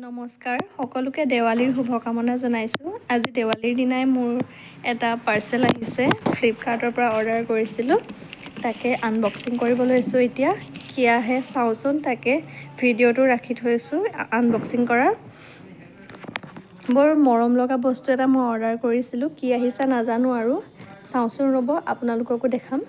নমস্কাৰ সকলোকে দেৱালীৰ শুভকামনা জনাইছোঁ। আজি দেৱালীৰ দিনাই মোৰ এটা পাৰ্চেল আহিছে, ফ্লিপকাৰ্টৰ পৰা অৰ্ডাৰ কৰিছিলোঁ। তাকে আনবক্সিং কৰিব লৈছোঁ এতিয়া। কি আহে চাওঁচোন, তাকে ভিডিঅ'টো ৰাখি থৈছোঁ আনবক্সিং কৰাৰ। বৰ মৰম লগা বস্তু এটা মই অৰ্ডাৰ কৰিছিলোঁ, কি আহিছে নাজানো আৰু। চাওঁচোন ৰ'ব, আপোনালোককো দেখাম।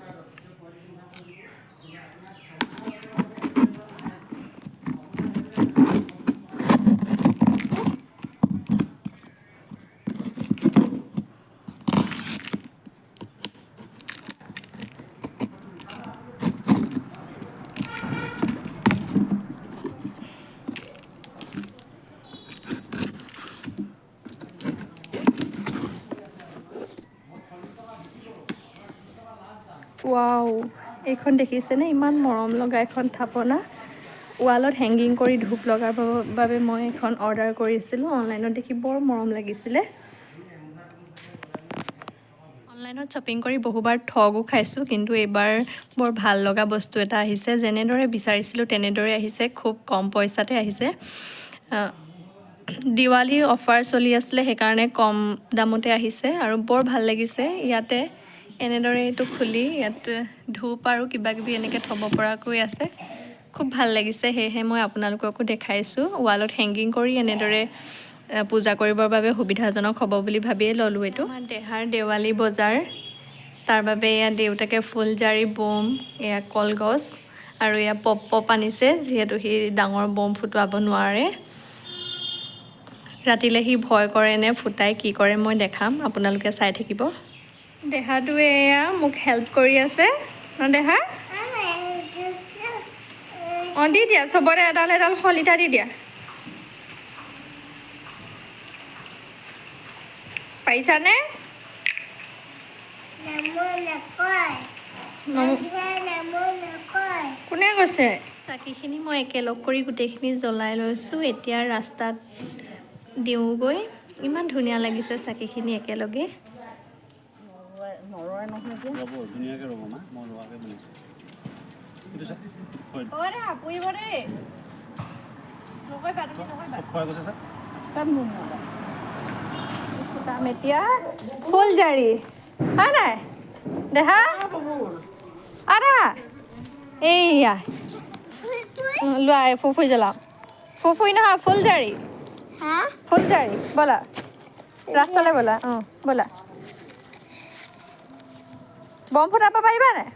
ৱাও, এইখন দেখিছেনে? ইমান মৰম লগা এখন থাপনা। ৱালত হেংগিং কৰি ধূপ লগাবৰ বাবে মই এখন অৰ্ডাৰ কৰিছিলোঁ। অনলাইনত দেখি বৰ মৰম লাগিছিলে। অনলাইনত শ্বপিং কৰি বহুবাৰ ঠগো খাইছোঁ, কিন্তু এইবাৰ বৰ ভাল লগা বস্তু এটা আহিছে। যেনেদৰে বিচাৰিছিলোঁ তেনেদৰে আহিছে, খুব কম পইচাতে আহিছে। দিৱালী অফাৰ চলি আছিলে, সেইকাৰণে কম দামতে আহিছে আৰু বৰ ভাল লাগিছে। ইয়াতে এনেদৰে এইটো খুলি ইয়াত ধূপ আৰু কিবাকিবি এনেকৈ থ'ব পৰাকৈ আছে। খুব ভাল লাগিছে, সেয়েহে মই আপোনালোককো দেখাইছোঁ। ৱালত হেংগিং কৰি এনেদৰে পূজা কৰিবৰ বাবে সুবিধাজনক হ'ব বুলি ভাবিয়ে ল'লোঁ এইটো। আমাৰ দেহাৰ দেৱালী বজাৰ, তাৰ বাবে এয়া দেউতাকে ফুলজাৰি বম, এয়া কলগছ আৰু এয়া পপ আনিছে, যিহেতু সি ডাঙৰ বম ফুটাব নোৱাৰে। ৰাতিলৈ সি ভয় কৰে নে ফুটাই কি কৰে মই দেখাম, আপোনালোকে চাই থাকিব। দেহাটোৱে এয়া মোক হেল্প কৰি আছে ন দেহা? অঁ দি দিয়া, চবৰে এডাল এডাল শলিতা দি দিয়া। পাৰিছানে? কোনে কৈছে? চাকিখিনি মই একেলগ কৰি গোটেইখিনি জ্বলাই লৈছোঁ। এতিয়া ৰাস্তাত দিওঁগৈ। ইমান ধুনীয়া লাগিছে চাকিখিনি একেলগে। এতিয়া ফুলজাৰি হয় নাই দেহা? আৰা এইয়া লোৱা, ফুফুই জ্বলাওঁ। ফুফুই নহয়, ফুলজাৰি। ফুলজাৰি ব'লা ৰাস্তালৈ ব'লা। অঁ ব'লা, বম ফুটাব পাৰিবা নাই?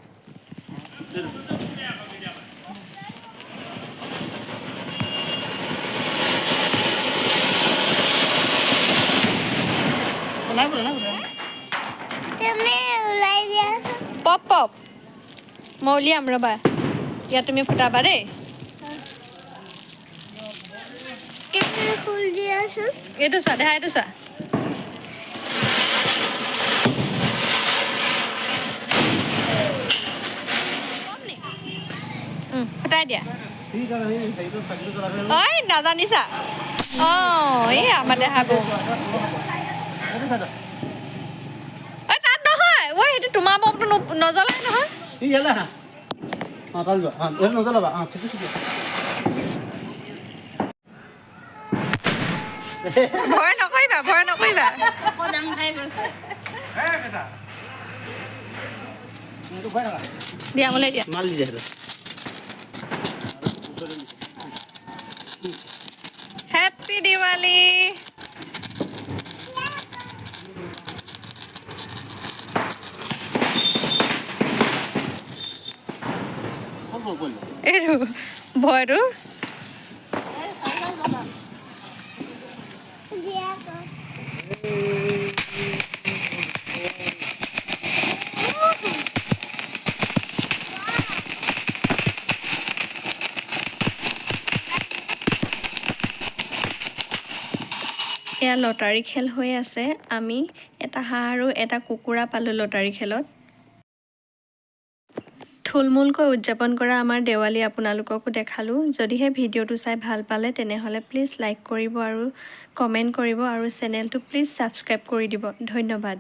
পপ পপ মই উলিয়াম ৰ'বা, ইয়াত তুমি ফুটাবা দেই। এইটো চোৱা দেহা, এইটো চোৱা। ফুটাই দিয়া। ঐ নাজানিছা? অঁ এই আমাৰ দেহা বৌ। ঐ তাত নহয়, ঐ সেইটো তোমাৰ বমটো নজ্বলাই নহয়। ভয় নকৰিবা, ভয় নকৰিবা। দিয়া মোলৈ দিয়া। হেপ্পী দিৱালী। এইটো ভয়টো এয়া লটাৰী খেল হৈ আছে। আমি এটা হাঁহ আৰু এটা কুকুৰা পালোঁ লটাৰী খেলত। থুলমূলকৈ উদযাপন কৰা আমাৰ দেৱালী আপোনালোককো দেখালোঁ। যদিহে ভিডিঅ'টো চাই ভাল পালে তেনেহ'লে প্লিজ লাইক কৰিব আৰু কমেণ্ট কৰিব আৰু চেনেলটো প্লিজ ছাবস্ক্ৰাইব কৰি দিব। ধন্যবাদ।